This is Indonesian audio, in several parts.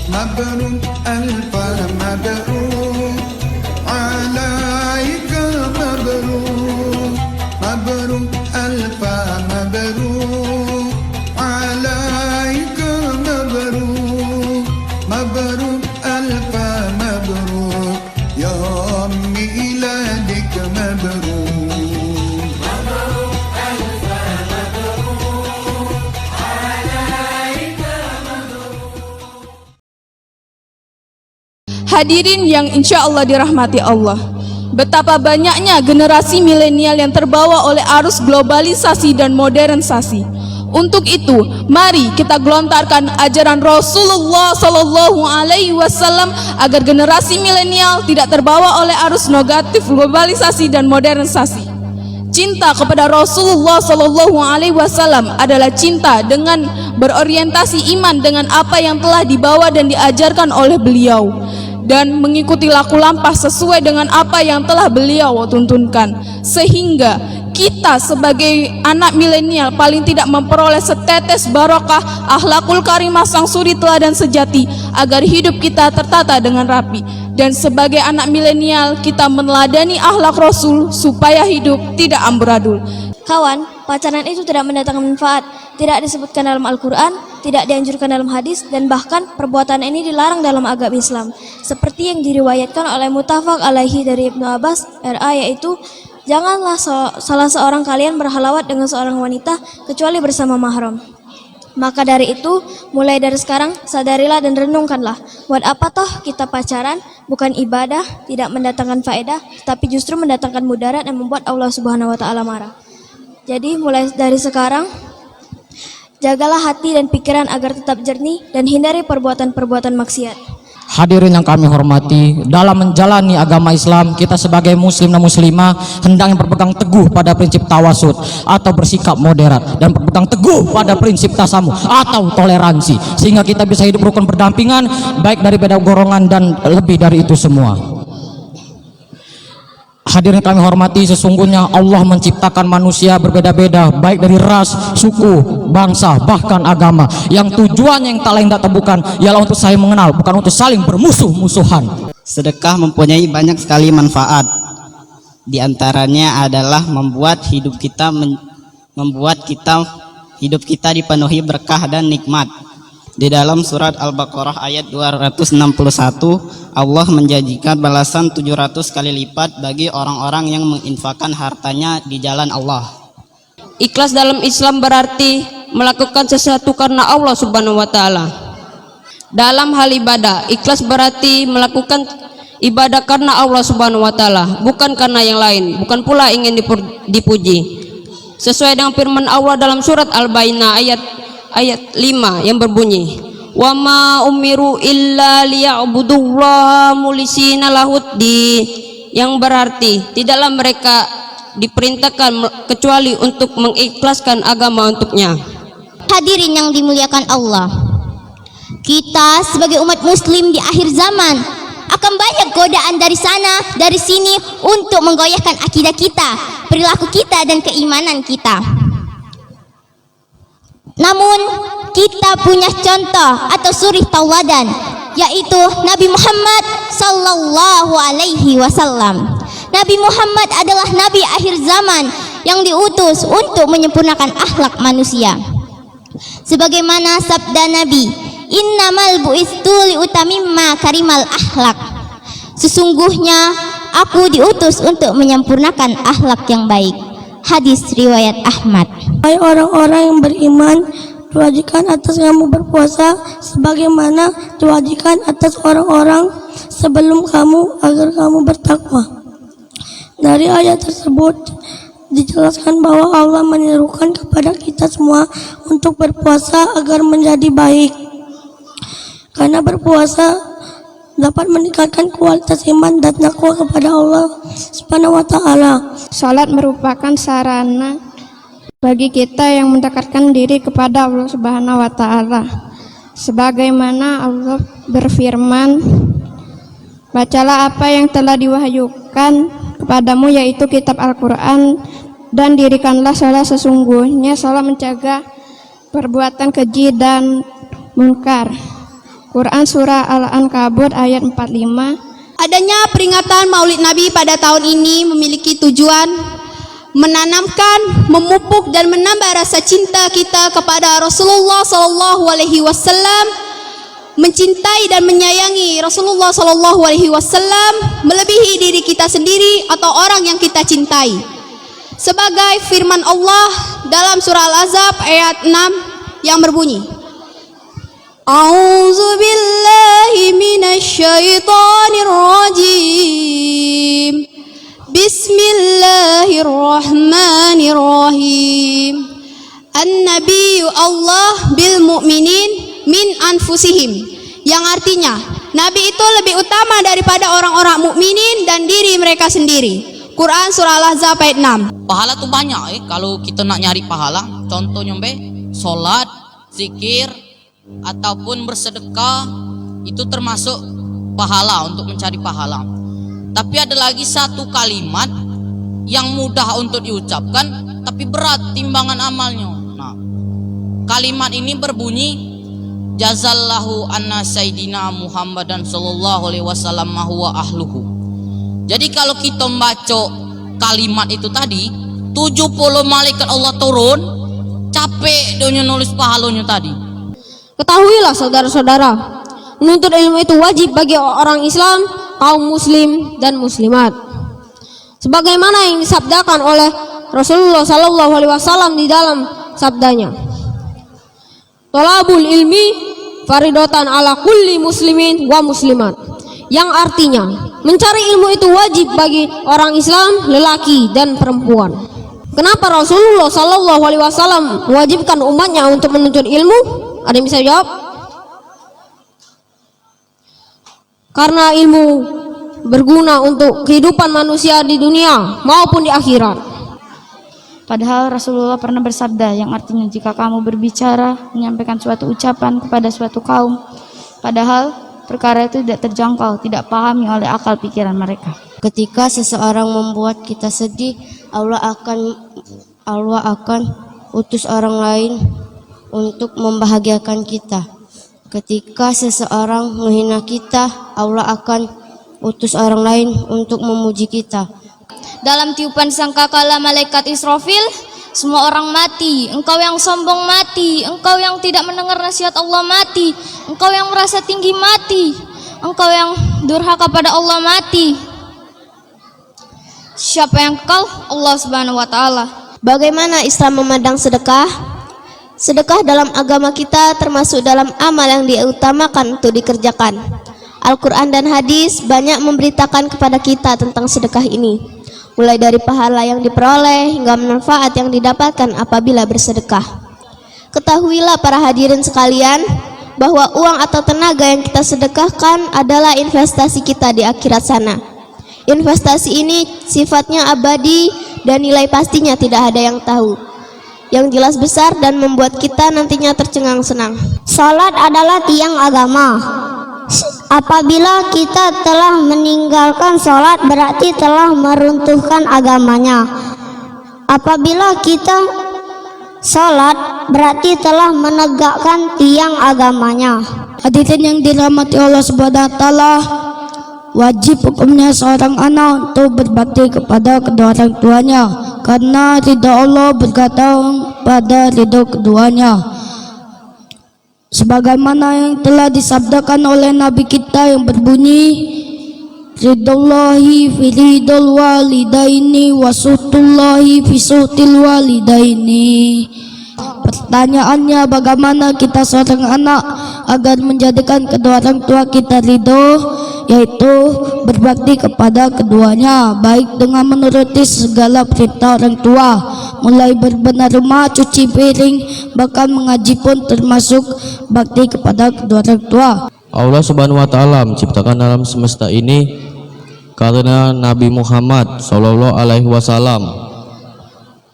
مبروك ألف مبروك عليك مبروك مبروك ألف مبروك عليك مبروك مبروك ألف مبروك يوم ميلادك مبروك Hadirin yang insya Allah dirahmati Allah, betapa banyaknya generasi milenial yang terbawa oleh arus globalisasi dan modernisasi. Untuk itu, mari kita gelontarkan ajaran Rasulullah Sallallahu Alaihi Wasallam agar generasi milenial tidak terbawa oleh arus negatif globalisasi dan modernisasi. Cinta kepada Rasulullah Sallallahu Alaihi Wasallam adalah cinta dengan berorientasi iman dengan apa yang telah dibawa dan diajarkan oleh beliau, dan mengikuti laku lampah sesuai dengan apa yang telah beliau tuntunkan, sehingga kita sebagai anak milenial paling tidak memperoleh setetes barokah akhlakul karimah sang suri teladan sejati agar hidup kita tertata dengan rapi. Dan sebagai anak milenial kita meneladani akhlak Rasul supaya hidup tidak amburadul. Kawan, pacaran itu tidak mendatangkan manfaat, tidak disebutkan dalam Al-Quran, tidak dianjurkan dalam hadis, dan bahkan perbuatan ini dilarang dalam agama Islam. Seperti yang diriwayatkan oleh Muttafaq alaihi dari Ibnu Abbas RA, yaitu janganlah salah seorang kalian berhalawat dengan seorang wanita kecuali bersama mahram. Maka dari itu, mulai dari sekarang sadarilah dan renungkanlah, buat apa toh kita pacaran? Bukan ibadah, tidak mendatangkan faedah, tapi justru mendatangkan mudarat dan membuat Allah Subhanahu wa taala marah. Jadi mulai dari sekarang, jagalah hati dan pikiran agar tetap jernih dan hindari perbuatan-perbuatan maksiat. Hadirin yang kami hormati, dalam menjalani agama Islam, kita sebagai muslim dan muslimah hendaknya berpegang teguh pada prinsip tawasud atau bersikap moderat, dan berpegang teguh pada prinsip tasamuh atau toleransi, sehingga kita bisa hidup rukun berdampingan baik dari beda golongan dan lebih dari itu semua. Hadirin kami hormati, sesungguhnya Allah menciptakan manusia berbeda-beda, baik dari ras, suku, bangsa, bahkan agama, yang tujuannya yang tak lain tak bukan ialah untuk saling mengenal, bukan untuk saling bermusuh-musuhan. Sedekah mempunyai banyak sekali manfaat. Di antaranya adalah membuat hidup kita dipenuhi berkah dan nikmat. Di dalam surat Al-Baqarah ayat 261, Allah menjanjikan balasan 700 kali lipat bagi orang-orang yang menginfakkan hartanya di jalan Allah. Ikhlas dalam Islam berarti melakukan sesuatu karena Allah Subhanahu wa taala. Dalam hal ibadah, ikhlas berarti melakukan ibadah karena Allah Subhanahu wa taala, bukan karena yang lain, bukan pula ingin dipuji. Sesuai dengan firman Allah dalam surat Al-Baqarah ayat 5 yang berbunyi, wa ma umiru illa liya'budullaha mulisina lahuddin, yang berarti tidaklah mereka diperintahkan kecuali untuk mengikhlaskan agama untuknya. Hadirin yang dimuliakan Allah, kita sebagai umat muslim di akhir zaman akan banyak godaan dari sana dari sini untuk menggoyahkan akidah kita, perilaku kita, dan keimanan kita. Namun kita punya contoh atau suri tauladan, yaitu Nabi Muhammad Sallallahu Alaihi Wasallam. Nabi Muhammad adalah Nabi akhir zaman yang diutus untuk menyempurnakan akhlak manusia. Sebagaimana sabda Nabi, innamal bu'istu liutamimma karimal akhlak. Sesungguhnya aku diutus untuk menyempurnakan akhlak yang baik. Hadis riwayat Ahmad. Hai orang-orang yang beriman, diwajibkan atas kamu berpuasa sebagaimana diwajibkan atas orang-orang sebelum kamu agar kamu bertakwa. Dari ayat tersebut dijelaskan bahwa Allah menyerukan kepada kita semua untuk berpuasa agar menjadi baik, karena berpuasa dapat meningkatkan kualitas iman dan takwa kepada Allah Subhanahu wa taala. Salat merupakan sarana bagi kita yang mendekatkan diri kepada Allah Subhanahu wa taala. Sebagaimana Allah berfirman, bacalah apa yang telah diwahyukan kepadamu, yaitu kitab Al-Quran, dan dirikanlah salat. Sesungguhnya salat mencegah perbuatan keji dan munkar. Quran Surah Al-Ankabut ayat 45. Adanya peringatan Maulid Nabi pada tahun ini memiliki tujuan menanamkan, memupuk dan menambah rasa cinta kita kepada Rasulullah SAW, mencintai dan menyayangi Rasulullah SAW melebihi diri kita sendiri atau orang yang kita cintai. Sebagai firman Allah dalam surah Al-Ahzab ayat 6 yang berbunyi, A'udzu billahi minasyaitonir rajim. Bismillahirrahmanirrahim. An-nabiyyu Allah bil mu'minin min anfusihim, yang artinya Nabi itu lebih utama daripada orang-orang mukminin dan diri mereka sendiri. Quran surah Al-Ahzab ayat 6. Pahala tuh banyak kalau kita nak nyari pahala. Contohnya sholat, zikir, ataupun bersedekah, itu termasuk pahala, untuk mencari pahala. Tapi ada lagi satu kalimat yang mudah untuk diucapkan tapi berat timbangan amalnya. Nah, kalimat ini berbunyi, jazallahu anna sayyidina Muhammadan sallallahu alaihi wasallam wa ahluhu. Jadi kalau kita membaca kalimat itu tadi, 70 malaikat Allah turun, capek dia nulis pahalanya tadi. Ketahuilah saudara-saudara, menuntut ilmu itu wajib bagi orang Islam, kaum muslim dan muslimat. Sebagaimana yang disabdakan oleh Rasulullah SAW di dalam sabdanya, Thalabul ilmi faridatan ala kulli muslimin wa muslimat, yang artinya mencari ilmu itu wajib bagi orang Islam, lelaki dan perempuan. Kenapa Rasulullah SAW mewajibkan umatnya untuk menuntut ilmu? Ada yang bisa jawab? Karena ilmu berguna untuk kehidupan manusia di dunia maupun di akhirat. Padahal Rasulullah pernah bersabda, yang artinya jika kamu berbicara, menyampaikan suatu ucapan kepada suatu kaum, padahal perkara itu tidak terjangkau, tidak pahami oleh akal pikiran mereka. Ketika seseorang membuat kita sedih, Allah akan utus orang lain untuk membahagiakan kita. Ketika seseorang menghina kita, Allah akan utus orang lain untuk memuji kita. Dalam tiupan sangkakala malaikat Israfil, semua orang mati. Engkau yang sombong mati, engkau yang tidak mendengar nasihat Allah mati, engkau yang merasa tinggi mati, engkau yang durhaka pada Allah mati. Siapa yang kekal? Allah Subhanahu wa taala. Bagaimana Islam memandang sedekah? Sedekah dalam agama kita termasuk dalam amal yang diutamakan untuk dikerjakan. Al-Quran dan hadis banyak memberitakan kepada kita tentang sedekah ini, mulai dari pahala yang diperoleh hingga manfaat yang didapatkan apabila bersedekah. Ketahuilah para hadirin sekalian, bahwa uang atau tenaga yang kita sedekahkan adalah investasi kita di akhirat sana. Investasi ini sifatnya abadi dan nilai pastinya tidak ada yang tahu. Yang jelas besar dan membuat kita nantinya tercengang senang. Salat adalah tiang agama. Apabila kita telah meninggalkan salat, berarti telah meruntuhkan agamanya. Apabila kita salat, berarti telah menegakkan tiang agamanya. Hadirin yang dirahmati Allah Subhanahu wa taala, wajib hukumnya seorang anak untuk berbakti kepada kedua orang tuanya, karena ridha Allah bergantung pada ridha keduanya. Sebagaimana yang telah disabdakan oleh Nabi kita yang berbunyi, ridallahi fi ridal walidaini wa suhtullahi fi suhtil walidaini. Pertanyaannya, bagaimana kita seorang anak agar menjadikan kedua orang tua kita ridho, yaitu berbakti kepada keduanya, baik dengan menuruti segala perintah orang tua, mulai berbenah rumah, cuci piring, bahkan mengaji pun termasuk bakti kepada kedua orang tua. Allah Subhanahu wa taala menciptakan alam semesta ini karena Nabi Muhammad sallallahu alaihi wasallam.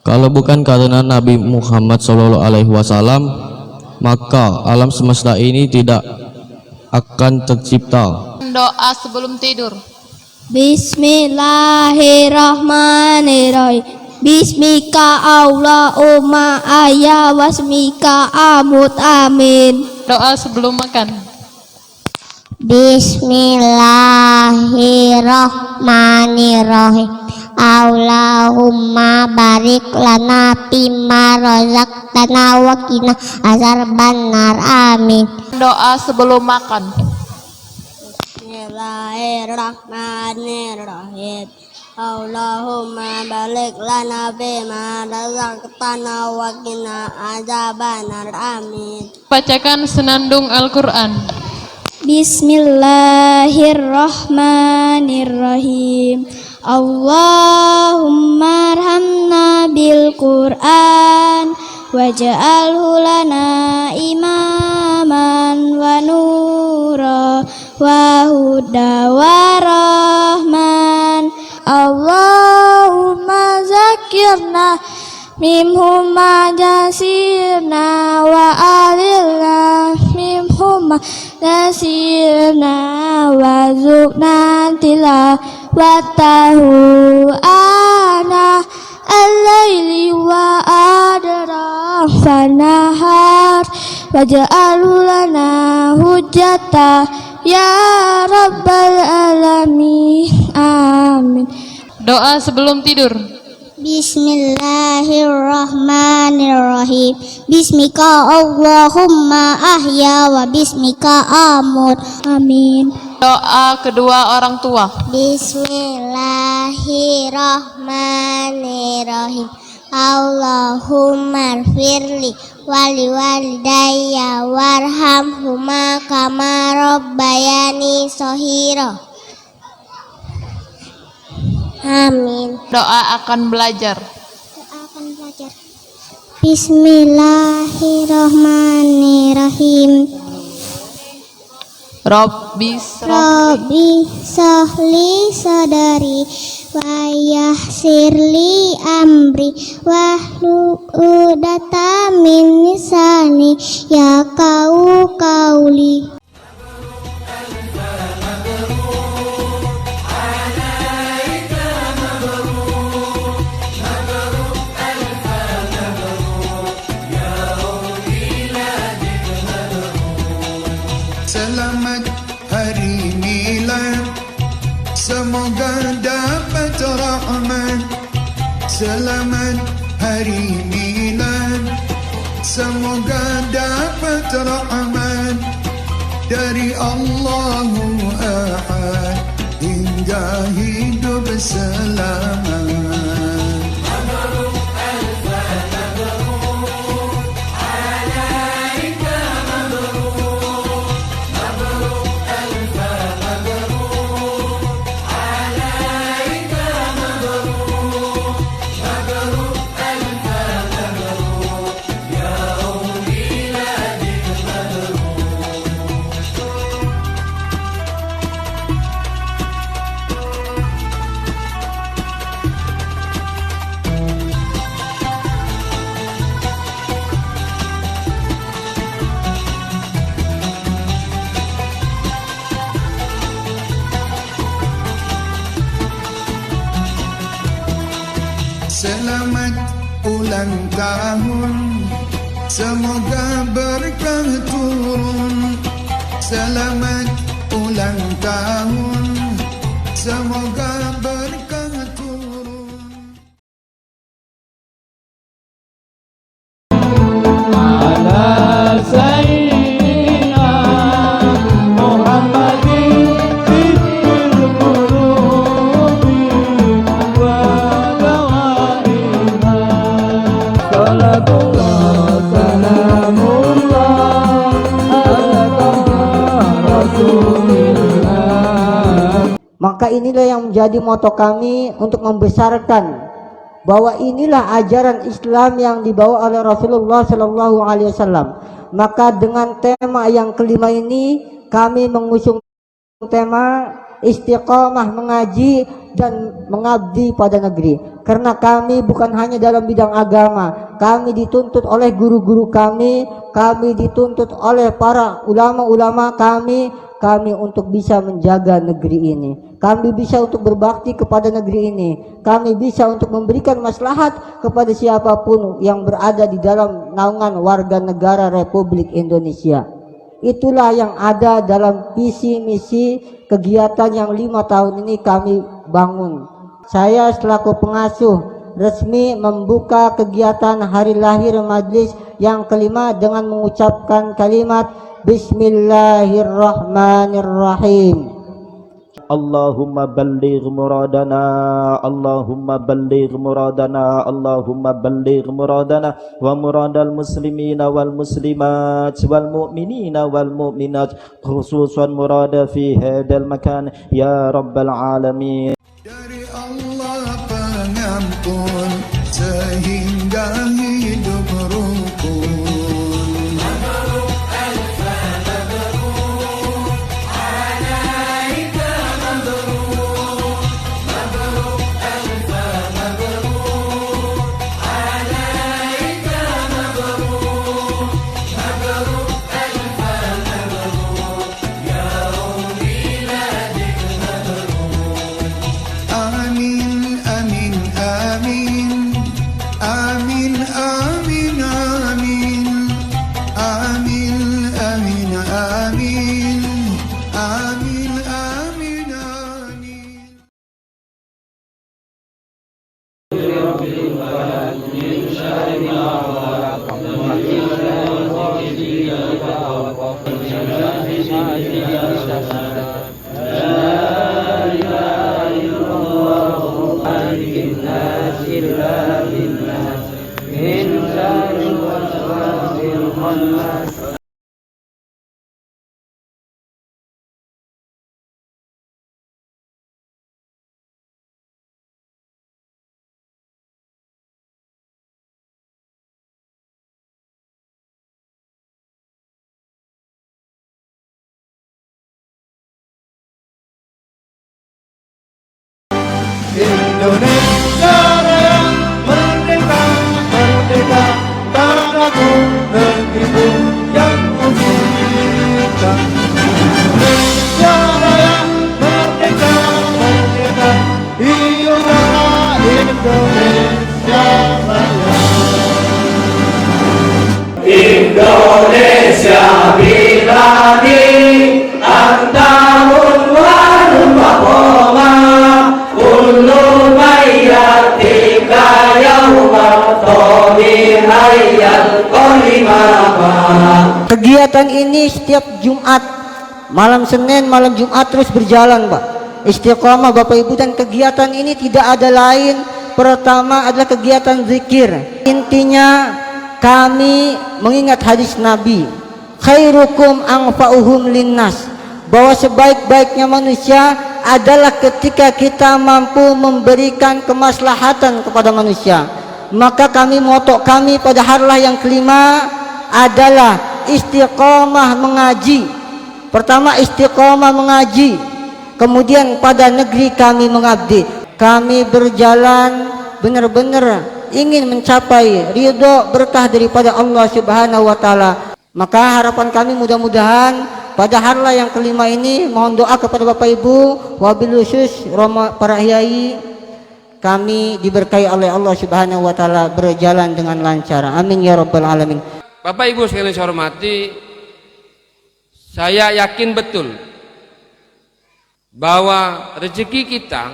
Kalau bukan karena Nabi Muhammad sallallahu alaihi wasallam, maka alam semesta ini tidak akan tercipta. Doa sebelum tidur. Bismillahirrahmanirrahim. Bismika Allahumma ayya wasmika amut amin. Doa sebelum makan. Bismillahirrahmanirrahim. Allahumma barik lana fimma razaqtana wa qina azabannar. Amin. Doa sebelum makan. Bismillahirrahmanirrahim. Allahumma barik lana fimma razaqtana wa qina azabannar. Amin. Bacakan senandung Al-Quran. Bismillahirrahmanirrahim. Allahumma arhamna bil Qur'an waj'alhu lana imaman wa nura wa huda wa rahman. Allahumma zakirna minhum ma jasirna wa alilna minhum ma jasirna wa zukna tilawatahu ana al-laili wa adrafanahar waj'alhu lana hujjata ya rabbal alamin. Amin. Doa sebelum tidur. Bismillahirrahmanirrahim. Bismika Allahumma ahya wa bismika amut. Amin. Doa kedua orang tua. Bismillahirrahmanirrahim. Allahumma firli wali walidayya warhamhuma kama rabbayani shaghira. Amin. Doa akan belajar. Bismillahirrahmanirrahim. Rabbi sahli sadari wa yassirli amri wahlul 'uqdatam min lisani yafqahu qawli. Selamat hari milad, semoga dapat rahmat. Selamat hari milad, semoga dapat rahmat dari Allahu Ahad hingga hidup selamat. Selamat ulang tahun, semoga berkah turun. Selamat ulang tahun, semoga berkah turun. Ala sayyidina Muhammadin fil qulubi wa dawaiha. Salatullah salamullah ala Rasulillah. Maka inilah yang menjadi moto kami untuk membesarkan bahwa inilah ajaran Islam yang dibawa oleh Rasulullah Sallallahu Alaihi Wasallam. Maka dengan tema yang kelima ini kami mengusung tema istiqomah mengaji dan mengabdi pada negeri. Karena kami bukan hanya dalam bidang agama, kami dituntut oleh guru-guru kami dituntut oleh para ulama-ulama kami untuk bisa menjaga negeri ini. Kami bisa untuk berbakti kepada negeri ini. Kami bisa untuk memberikan maslahat kepada siapapun yang berada di dalam naungan warga negara Republik Indonesia. Itulah yang ada dalam visi misi kegiatan yang 5 tahun ini kami bangun. Saya selaku pengasuh resmi membuka kegiatan hari lahir majlis yang kelima dengan mengucapkan kalimat Bismillahirrahmanirrahim. Allahumma balligh muradana, Allahumma balligh muradana, Allahumma balligh muradana wa muradal muslimina wal muslimat wal mu'minina wal mu'minat, khususan murada fi hadal makan ya rabbal alamin. Dari Allah pengampun sehingga hidup rukun. Indonesia Raya merdeka, merdeka, tanahku, negeriku yang ku cinta. Indonesia Raya merdeka, merdeka, hiduplah Indonesia Raya. Indonesia biladi antamun warun waqoma kullu mayyatika yawma tobihayyal qolimaba. Kegiatan ini setiap Jumat, malam Senin, malam Jumat terus berjalan, Pak. Istiqomah Bapak Ibu, dan kegiatan ini tidak ada lain. Pertama adalah kegiatan zikir. Intinya kami mengingat hadis Nabi, khairukum anfa'uhum linnas, bahwa sebaik-baiknya manusia adalah ketika kita mampu memberikan kemaslahatan kepada manusia. Maka moto kami pada hari yang kelima adalah istiqomah mengaji. Pertama istiqomah mengaji, kemudian pada negeri kami mengabdi. Kami berjalan benar-benar ingin mencapai ridho berkah daripada Allah Subhanahu wa taala. Maka harapan kami mudah-mudahan pada hari yang kelima ini mohon doa kepada Bapak Ibu, wabil khusus para kiai, kami diberkahi oleh Allah Subhanahu wa taala berjalan dengan lancar. Amin ya rabbal alamin. Bapak Ibu sekalian saya hormati, saya yakin betul bahwa rezeki kita,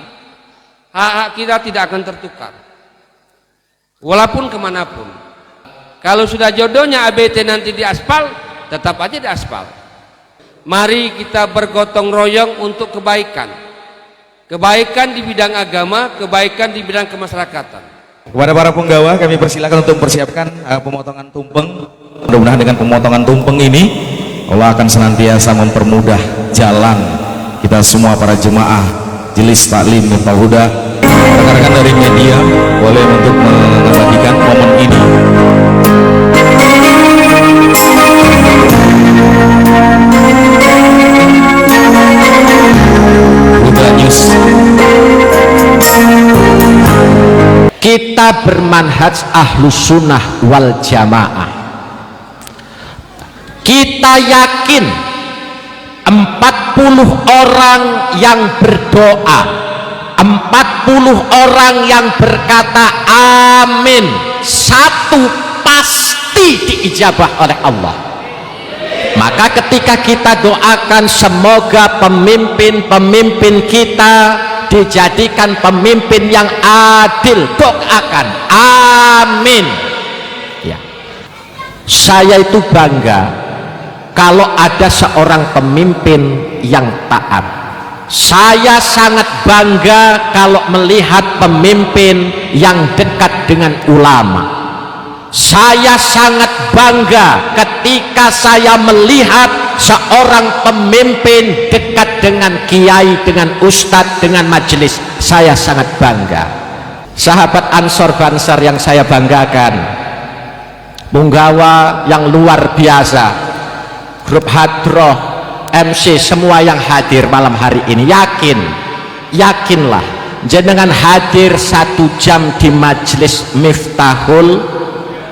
hak-hak kita tidak akan tertukar walaupun kemanapun. Kalau sudah jodohnya ABT nanti di aspal, tetap aja di aspal. Mari kita bergotong royong untuk kebaikan, kebaikan di bidang agama, kebaikan di bidang kemasyarakatan. Kepada para penggawa kami persilakan untuk mempersiapkan pemotongan tumpeng. Mudah-mudahan dengan pemotongan tumpeng ini Allah akan senantiasa mempermudah jalan kita semua para jemaah Majelis Taklim Miftahul Huda. Rekan-rekan dari media boleh untuk mengabadikan momen ini. Huda News. Kita bermanhaj ahlus sunnah wal jamaah. Kita yakin 40 orang yang berdoa, 40 orang yang berkata amin, satu pasti diijabah oleh Allah. Maka ketika kita doakan semoga pemimpin-pemimpin kita dijadikan pemimpin yang adil, doakan amin ya. Saya itu bangga kalau ada seorang pemimpin yang taat. Saya sangat bangga kalau melihat pemimpin yang dekat dengan ulama. Saya sangat bangga ketika saya melihat seorang pemimpin dekat dengan kiai, dengan ustadz, dengan majelis. Saya sangat bangga. Sahabat Ansor Bansar yang saya banggakan, punggawa yang luar biasa, grup hadroh, MC, semua yang hadir malam hari ini, yakinlah jenengan hadir 1 jam di majelis Miftahul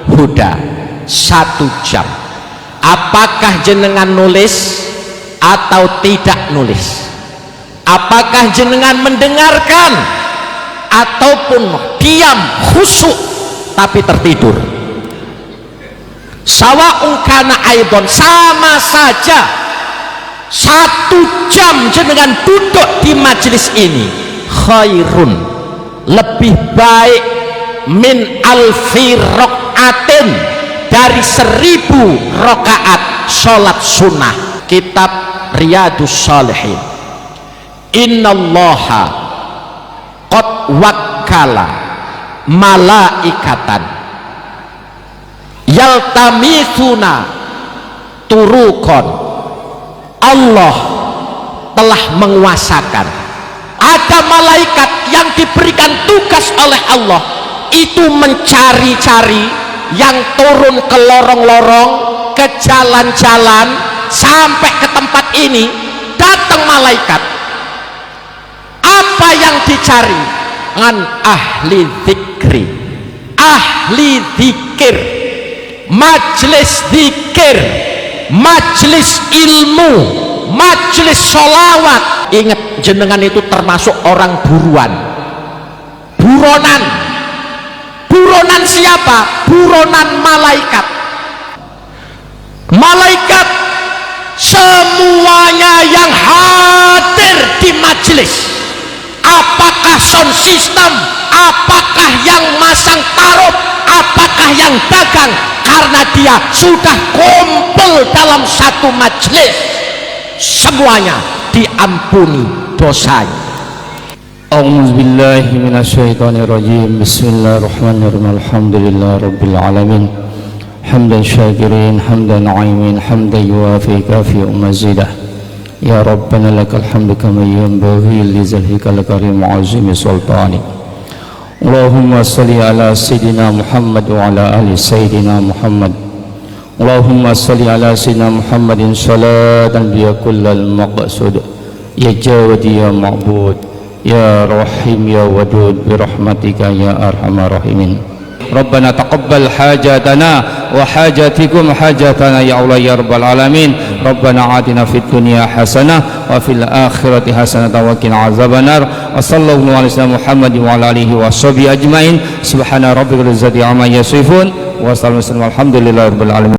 Huda 1 jam. Apakah jenengan nulis atau tidak nulis? Apakah jenengan mendengarkan ataupun diam khusyuk tapi tertidur? Sawa'un kana aidon, sama saja. 1 jam jenengan duduk di majelis ini khairun, lebih baik min alfi rokaatin, dari 1000 rakaat sholat sunnah. Kitab Riyadus Shalihin, innallaha qad wakkala malaikatan yaltamithuna turukon. Allah telah menguasakan, ada malaikat yang diberikan tugas oleh Allah itu mencari-cari, yang turun ke lorong-lorong, ke jalan-jalan, sampai ke tempat ini. Datang malaikat, apa yang dicari? An ahli dzikri, ahli dzikir, majelis dzikir, majelis ilmu, majelis sholawat. Ingat, jenengan itu termasuk orang buruan, buronan. Buronan siapa? Buronan malaikat. Malaikat semuanya yang hadir di majelis, apakah sound system, apakah yang masang tarot, apakah yang dagang, karena dia sudah kumpul dalam satu majelis, semuanya diampuni dosanya. A'udzu billahi minasyaitonir rajim. Bismillahirrahmanirrahim. Alhamdulillah rabbil alamin. Hamdan syakirin, hamdan na'imin, hamdan yuwafi kafi mazidah. Ya Rabbana lakal hamdu kama yanbaghi li zalhikal karim azimi sultani. Allahumma salli ala sayyidina Muhammad wa ala ali sayyidina Muhammad. Allahumma salli ala sayyidina Muhammadin salatan biya kullal maqsud. Ya Jawadi ya Ma'bud, Ya Rahim ya Wadud, birahmatika ya arhamar rahimin. Rabbana taqabbal hajatana wa hajatikum hajatana ya Allah ya rabbal alamin. Rabbana atina fid dunya hasanah wa fil akhirati hasanah wa qina azabannar. Wa sallallahu alaihi wasallam Muhammadin wa ala alihi wa sahbihi ajmain. Subhana rabbika rabbil izzati amma yasifun wa salamun alhamdulillahi rabbil alamin.